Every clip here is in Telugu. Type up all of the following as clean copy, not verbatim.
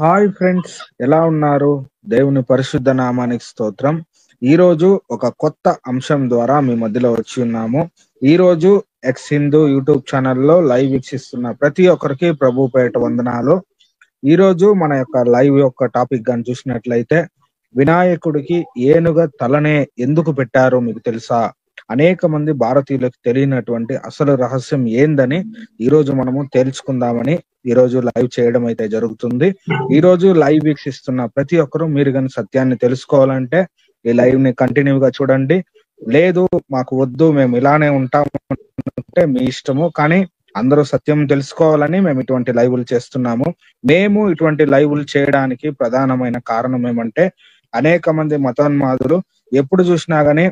హాయ్ ఫ్రెండ్స్, ఎలా ఉన్నారు? దేవుని పరిశుద్ధ నామానికి స్తోత్రం. ఈ రోజు ఒక కొత్త అంశం ద్వారా మీ మధ్యలో వచ్చి ఉన్నాము. ఈ రోజు ఎక్స్ హిందూ యూట్యూబ్ ఛానల్లో లైవ్ వీక్షిస్తున్న ప్రతి ఒక్కరికి ప్రభు పేరిట వందనాలు. ఈ రోజు మన యొక్క లైవ్ యొక్క టాపిక్ గాని చూసినట్లయితే, వినాయకుడికి ఏనుగ తలనే ఎందుకు పెట్టారో మీకు తెలుసా? అనేక మంది భారతీయులకు తెలియనటువంటి అసలు రహస్యం ఏందని ఈ రోజు మనము తేల్చుకుందామని ఈ రోజు లైవ్ చేయడం అయితే జరుగుతుంది. ఈ రోజు లైవ్ వీక్షిస్తున్న ప్రతి ఒక్కరూ మీరు కానీ సత్యాన్ని తెలుసుకోవాలంటే ఈ లైవ్ ని కంటిన్యూగా చూడండి. లేదు మాకు వద్దు, మేము ఇలానే ఉంటాము అంటే మీ ఇష్టము, కానీ అందరూ సత్యం తెలుసుకోవాలని మేము ఇటువంటి లైవ్లు చేస్తున్నాము. మేము ఇటువంటి లైవ్లు చేయడానికి ప్రధానమైన కారణం ఏమంటే, అనేక మంది మతోన్మాదులు ఎప్పుడు చూసినా గానీ,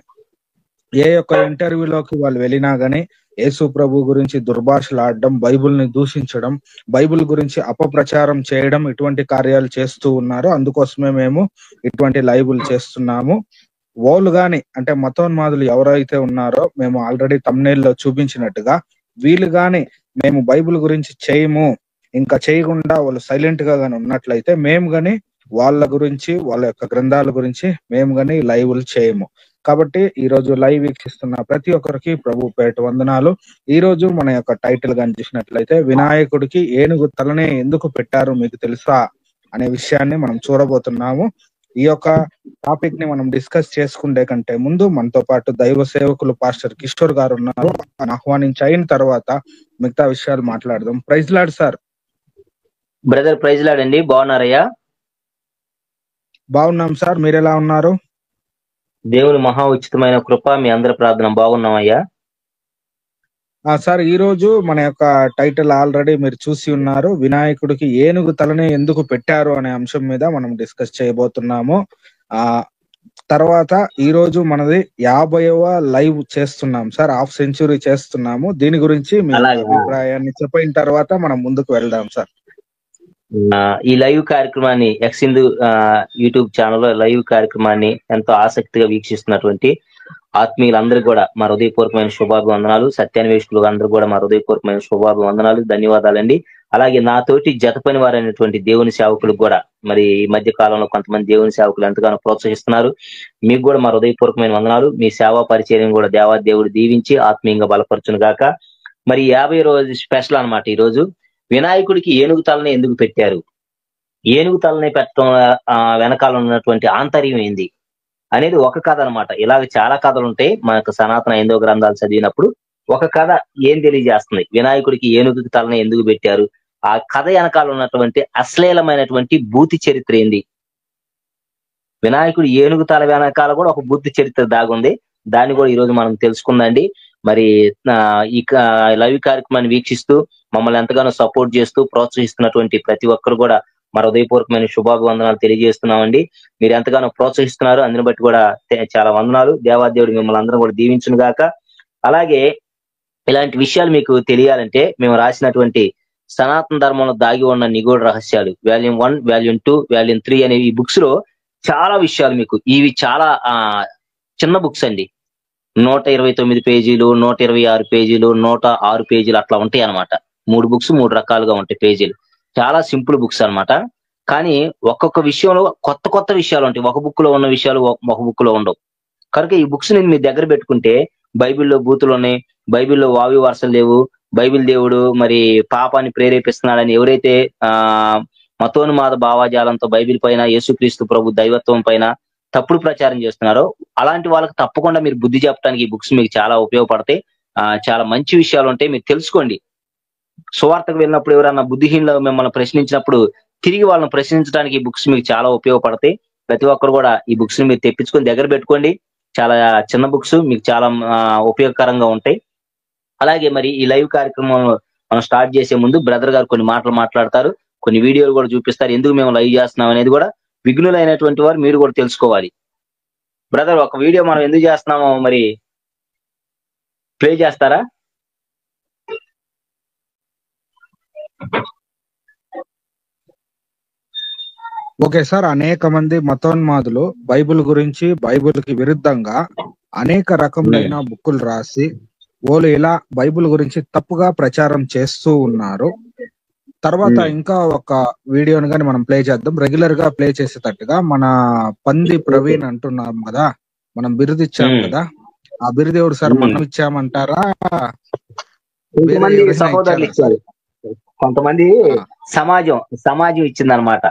ఏ యొక్క ఇంటర్వ్యూలోకి వాళ్ళు వెళ్ళినా గానీ యేసు ప్రభు గురించి దుర్భాషలాడడం, బైబిల్ని దూషించడం, బైబిల్ గురించి అపప్రచారం చేయడం, ఇటువంటి కార్యాలు చేస్తూ ఉన్నారు. అందుకోసమే మేము ఇటువంటి లైవ్లు చేస్తున్నాము. వాళ్ళు గాని అంటే మతోన్మాదులు ఎవరైతే ఉన్నారో, మేము ఆల్రెడీ thumbnail లో చూపించినట్టుగా, వీళ్ళు గాని మేము బైబిల్ గురించి చేయము, ఇంకా చేయకుండా వాళ్ళు సైలెంట్ గా గాని ఉన్నట్లయితే మేము గాని వాళ్ళ గురించి, వాళ్ళ యొక్క గ్రంథాల గురించి మేము గాని లైవ్లు చేయము. కాబట్టి ఈ రోజు లైవ్ వీక్షిస్తున్న ప్రతి ఒక్కరికి ప్రభు పేరిట వందనాలు. ఈ రోజు మన యొక్క టైటిల్ గాని చూసినట్లయితే, వినాయకుడికి ఏనుగు తలనే ఎందుకు పెట్టారు మీకు తెలుసా అనే విషయాన్ని మనం చూడబోతున్నాము. ఈ యొక్క టాపిక్ ని మనం డిస్కస్ చేసుకుంటే కంటే ముందు మనతో పాటు దైవ సేవకులు పాస్టర్ కిషోర్ గారు ఉన్నారు. ఆహ్వానించి అయిన తర్వాత మిగతా విషయాలు మాట్లాడదాం. Praise Lord sir. Brother praise Lord అండి. బాగున్నారయ్యా? బాగున్నాం సార్, మీరు ఎలా ఉన్నారు? దేవుని మహా ఉచితమైన కృప, మీ అందరి ప్రార్థన బాగున్నామయ్యా. సార్, ఈ రోజు మన యొక్క టైటిల్ ఆల్రెడీ మీరు చూసి ఉన్నారు. వినాయకుడికి ఏనుగు తలనే ఎందుకు పెట్టారు అనే అంశం మీద మనం డిస్కస్ చేయబోతున్నాము. తర్వాత ఈ రోజు మనది 50వ లైవ్ చేస్తున్నాం సార్, హాఫ్ సెంచురీ చేస్తున్నాము. దీని గురించి మీ అభిప్రాయాన్ని చెప్పిన తర్వాత మనం ముందుకు వెళ్దాం సార్. ఈ లైవ్ కార్యక్రమాన్ని ఎక్స్ హిందూ యూట్యూబ్ ఛానల్లో లైవ్ కార్యక్రమాన్ని ఎంతో ఆసక్తిగా వీక్షిస్తున్నటువంటి ఆత్మీయులందరికీ కూడా మా హృదయపూర్వకమైన శుభాభివందనాలు. సత్యాన్వేషకులు అందరూ కూడా మా హృదయపూర్వకమైన శుభాభివందనాలు, ధన్యవాదాలండి. అలాగే నాతోటి జత పని వారైనటువంటి దేవుని సేవకులకు కూడా, మరి ఈ మధ్య కాలంలో కొంతమంది దేవుని సేవకులు ఎంతగానో ప్రోత్సహిస్తున్నారు. మీకు కూడా మా హృదయపూర్వకమైన వందనాలు. మీ సేవా పరిచర్యం కూడా దేవాదేవుడు దీవించి ఆత్మీయంగా బలపరచును గాక. మరి 50 రోజు స్పెషల్ అన్నమాట. ఈ రోజు వినాయకుడికి ఏనుగు తలని ఎందుకు పెట్టారు, ఏనుగు తలని పెట్టడం వెనకాల ఉన్నటువంటి ఆంతర్యం ఏంది అనేది ఒక కథ అనమాట. ఇలాగ చాలా కథలు ఉంటాయి. మనకు సనాతన హైందవ గ్రంథాలు చదివినప్పుడు ఒక కథ ఏం తెలియజేస్తుంది, వినాయకుడికి ఏనుగు తలని ఎందుకు పెట్టారు, ఆ కథ వెనకాల ఉన్నటువంటి అశ్లీలమైనటువంటి బూతి చరిత్ర ఏంది, వినాయకుడు ఏనుగు తల వెనకాల కూడా ఒక బూతి చరిత్ర దాగుంది. దాన్ని కూడా ఈ రోజు మనం తెలుసుకుందండి. మరి ఈ లైవ్ కార్యక్రమాన్ని వీక్షిస్తూ మమ్మల్ని ఎంతగానో సపోర్ట్ చేస్తూ ప్రోత్సహిస్తున్నటువంటి ప్రతి ఒక్కరు కూడా మా హృదయపూర్వకమైన శుభాభివందనాలు తెలియజేస్తున్నామండి. మీరు ఎంతగానో ప్రోత్సహిస్తున్నారు, అందుని బట్టి కూడా చాలా వందనాలు. దేవాదేవుడు మిమ్మల్ని అందరం కూడా దీవించును గాక. అలాగే ఇలాంటి విషయాలు మీకు తెలియాలంటే మేము రాసినటువంటి సనాతన ధర్మంలో దాగి ఉన్న నిగూఢ రహస్యాలు వాల్యూమ్ 1, వాల్యూమ్ 2, వాల్యూమ్ 3 అనే ఈ బుక్స్ లో చాలా విషయాలు మీకు, ఇవి చాలా చిన్న బుక్స్ అండి. 129 పేజీలు, 126 పేజీలు, 106 పేజీలు అట్లా ఉంటాయి అనమాట. 3 బుక్స్ 3 రకాలుగా ఉంటాయి పేజీలు. చాలా సింపుల్ బుక్స్ అన్నమాట. కానీ ఒక్కొక్క విషయంలో కొత్త కొత్త విషయాలు ఉంటాయి. ఒక బుక్ లో ఉన్న విషయాలు ఒక బుక్ లో ఉండవు. కనుక ఈ బుక్స్ ని మీ దగ్గర పెట్టుకుంటే బైబిల్లో బూతులు ఉన్నాయి, బైబిల్లో వావి వరుసలు లేవు, బైబిల్ దేవుడు మరి పాపాన్ని ప్రేరేపిస్తున్నాడని ఎవరైతే మతోన్మాద భావాజాలంతో బైబిల్ పైన, యేసుక్రీస్తు ప్రభు దైవత్వం పైన తప్పుడు ప్రచారం చేస్తున్నారో అలాంటి వాళ్ళకి తప్పకుండా మీరు బుద్ధి చెప్పడానికి ఈ బుక్స్ మీకు చాలా ఉపయోగపడతాయి. చాలా మంచి విషయాలు ఉంటాయి, మీరు తెలుసుకోండి. సువార్తకు వెళ్ళినప్పుడు ఎవరన్నా బుద్ధిహీనులు మిమ్మల్ని ప్రశ్నించినప్పుడు తిరిగి వాళ్ళని ప్రశ్నించడానికి ఈ బుక్స్ మీకు చాలా ఉపయోగపడతాయి. ప్రతి ఒక్కరు కూడా ఈ బుక్స్ ని మీరు తెప్పించుకొని దగ్గర పెట్టుకోండి. చాలా చిన్న బుక్స్, మీకు చాలా ఉపయోగకరంగా ఉంటాయి. అలాగే మరి ఈ లైవ్ కార్యక్రమం మనం స్టార్ట్ చేసే ముందు బ్రదర్ గారు కొన్ని మాటలు మాట్లాడతారు, కొన్ని వీడియోలు కూడా చూపిస్తారు. ఎందుకు మేము లైవ్ చేస్తున్నాం అనేది కూడా విఘ్నులైనటువంటి వారు మీరు కూడా తెలుసుకోవాలి. బ్రదర్, ఒక వీడియో మనం ఎందుకు చేస్తున్నామో మరి ప్లే చేస్తారా? Okay sir. అనేక మంది మతోన్మాదులు బైబిల్ గురించి, బైబిల్ కి విరుద్ధంగా అనేక రకములైన బుక్కులు రాసి వాళ్ళు ఇలా బైబిల్ గురించి తప్పుగా ప్రచారం చేస్తూ ఉన్నారు. తర్వాత ఇంకా ఒక వీడియోని కానీ మనం ప్లే చేద్దాం, రెగ్యులర్ గా ప్లే చేసేటట్టుగా. మన పంది ప్రవీణ్ అంటున్నాం కదా, మనం బిరుదు ఇచ్చాం కదా, ఆ బిరుదు ఎవరు సార్? మనం ఇచ్చామంటారా? కొంతమంది సహోదరులు ఇచ్చారు, కొంతమంది సమాజం ఇచ్చిందనమాట.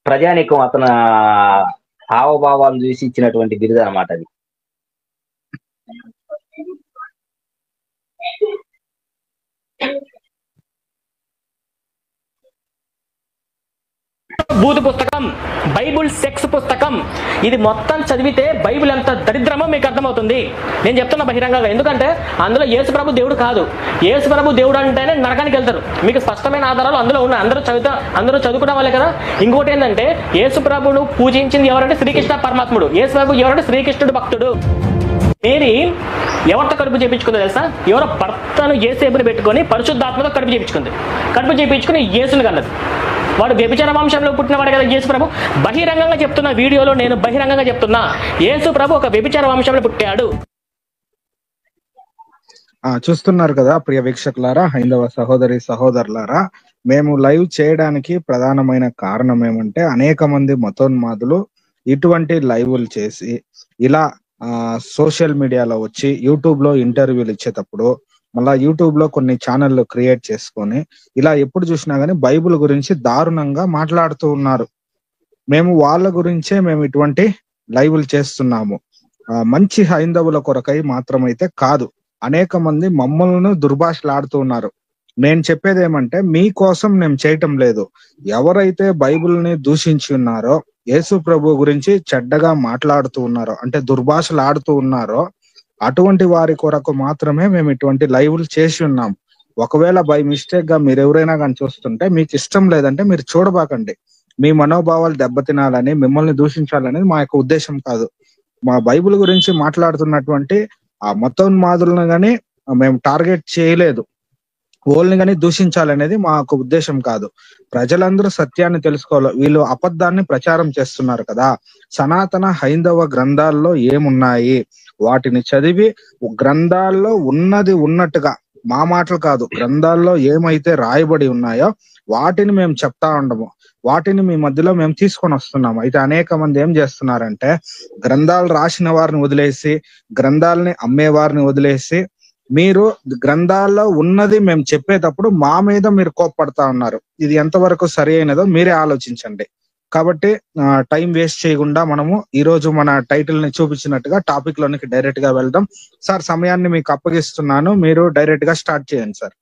ప్రజానీకం అతను హావభావాలు చూసి ఇచ్చినటువంటి బిరుదు అనమాట అది. బూతు పుస్తకం, బైబుల్ సెక్స్ పుస్తకం. ఇది మొత్తం చదివితే బైబిల్ ఎంత దరిద్రమో మీకు అర్థమవుతుంది. నేను చెప్తున్నా బహిరంగంగా, ఎందుకంటే అందులో యేసు ప్రభు దేవుడు కాదు. యేసు ప్రభు దేవుడు అంటేనే నరకానికి వెళ్తారు. మీకు స్పష్టమైన ఆధారాలు అందులో ఉన్నాయి, అందరూ చదువుకునే వాళ్ళే కదా. ఇంకోటి ఏంటంటే, యేసు ప్రభును పూజించింది ఎవరంటే శ్రీకృష్ణ పరమాత్ముడు. యేసు ప్రభు ఎవరంటే శ్రీకృష్ణుడు భక్తుడు. మేరీ ఎవరితో కడుపు చేయించుకుందో తెలుసా? ఎవరో భర్తను యేసేపుని పెట్టుకొని పరిశుద్ధాత్మతో కడుపు చేయించుకుని యేసుని కన్నది. వాడు వ్యభిచార వంశంలో పుట్టినవాడు కదా యేసు ప్రభు. బహిరంగంగా చెప్తున్న వీడియోలో, నేను బహిరంగంగా చెప్తున్నా, యేసు ప్రభు ఒక వ్యభిచార వంశంలో పుట్టాడు. చూస్తున్నారు కదా ప్రియ వీక్షకులారా, హైందవ సహోదరి సహోదరులారా, మేము లైవ్ చేయడానికి ప్రధానమైన కారణం ఏమంటే, అనేక మంది మతోన్మాదులు ఇటువంటి లైవ్లు చేసి ఇలా సోషల్ మీడియాలో వచ్చి యూట్యూబ్ లో ఇంటర్వ్యూలు ఇచ్చేటప్పుడు, మళ్ళా యూట్యూబ్ లో కొన్ని ఛానళ్ళు క్రియేట్ చేసుకొని ఇలా ఎప్పుడు చూసినా గానీ బైబిల్ గురించి దారుణంగా మాట్లాడుతూ ఉన్నారు. మేము వాళ్ళ గురించే మేము ఇటువంటి లైవ్లు చేస్తున్నాము. మంచి హైందవుల కొరకై మాత్రమైతే కాదు. అనేక మంది మమ్మల్ని దుర్భాషలాడుతూ ఉన్నారు. నేను చెప్పేది ఏమంటే, మీకోసం నేను చేయటం లేదు. ఎవరైతే బైబిల్ని దూషించి ఉన్నారో, యేసు ప్రభు గురించి చెడ్డగా మాట్లాడుతూ ఉన్నారో, అంటే దుర్భాషలు ఆడుతూ ఉన్నారో, అటువంటి వారి కొరకు మాత్రమే మేము ఇటువంటి లైవ్లు చేసి ఉన్నాం. ఒకవేళ బై మిస్టేక్ గా మీరు ఎవరైనా కానీ చూస్తుంటే, మీకు ఇష్టం లేదంటే మీరు చూడబాకండి. మీ మనోభావాలు దెబ్బతినాలని, మిమ్మల్ని దూషించాలనేది మా యొక్క ఉద్దేశం కాదు. మా బైబిల్ గురించి మాట్లాడుతున్నటువంటి ఆ మతోన్మాదులను గాని మేము టార్గెట్ చేయలేదు. ఓల్ని గాని దూషించాలనేది మా యొక్క ఉద్దేశం కాదు. ప్రజలందరూ సత్యాన్ని తెలుసుకోవాలి. వీళ్ళు అబద్ధాన్ని ప్రచారం చేస్తున్నారు కదా. సనాతన హైందవ గ్రంథాల్లో ఏమున్నాయి వాటిని చదివి, గ్రంథాల్లో ఉన్నది ఉన్నట్టుగా, మా మాటలు కాదు, గ్రంథాల్లో ఏమైతే రాయబడి ఉన్నాయో వాటిని మేము చెప్తా ఉండము. వాటిని మీ మధ్యలో మేము తీసుకొని వస్తున్నాము. అయితే అనేక మంది ఏం చేస్తున్నారంటే, గ్రంథాలు రాసిన వారిని వదిలేసి, గ్రంథాలని అమ్మే వారిని వదిలేసి, మీరు గ్రంథాల్లో ఉన్నది మేము చెప్పేటప్పుడు మా మీద మీరు కోప్పడతా ఉన్నారు. ఇది ఎంతవరకు సరి అయినదో మీరే ఆలోచించండి. కాబట్టి టైం వేస్ట్ చేయకుండా మనము ఈ రోజు మన టైటిల్ ని చూపించినట్టుగా టాపిక్ లోనికి డైరెక్ట్ గా వెళ్దాం. సార్, సమయాన్ని మీకు అప్పగిస్తున్నాను, మీరు డైరెక్ట్ గా స్టార్ట్ చేయండి సార్.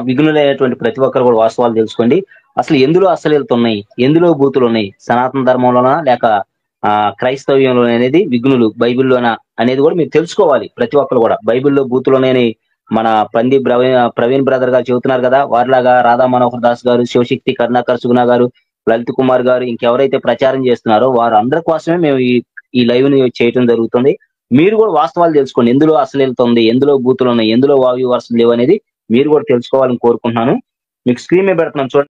విఘ్నులైనటువంటి ప్రతి ఒక్కరు కూడా వాస్తవాలు తెలుసుకోండి. అసలు ఎందులో అసలు ఉన్నాయి, ఎందులో బూతులు ఉన్నాయి, సనాతన ధర్మంలోనా లేక క్రైస్తవ్యంలో అనేది విఘ్నులు బైబిల్లోనా అనేది కూడా మీరు తెలుసుకోవాలి. ప్రతి ఒక్కరు కూడా బైబిల్లో బూతులోనే మన పంది ప్రవీణ్ బ్రదర్ గారు చెబుతున్నారు కదా, వారిలాగా రాధా మనోహర్ దాస్ గారు, శివశక్తి కరుణాకర్ సుగుణ గారు, లలిత్ కుమార్ గారు, ఇంకెవరైతే ప్రచారం చేస్తున్నారో వారు అందరి కోసమే మేము ఈ లైవ్ ని చేయటం జరుగుతుంది. మీరు కూడా వాస్తవాలు తెలుసుకోండి. ఎందులో అసలు వెళ్తుంది, ఎందులో బూతులు ఉన్నాయి, ఎందులో వాయు వరుసలు లేవు అనేది మీరు కూడా తెలుసుకోవాలని కోరుకుంటున్నాను. మీకు స్క్రీన్ మీద పెడుతున్నాను చూడండి.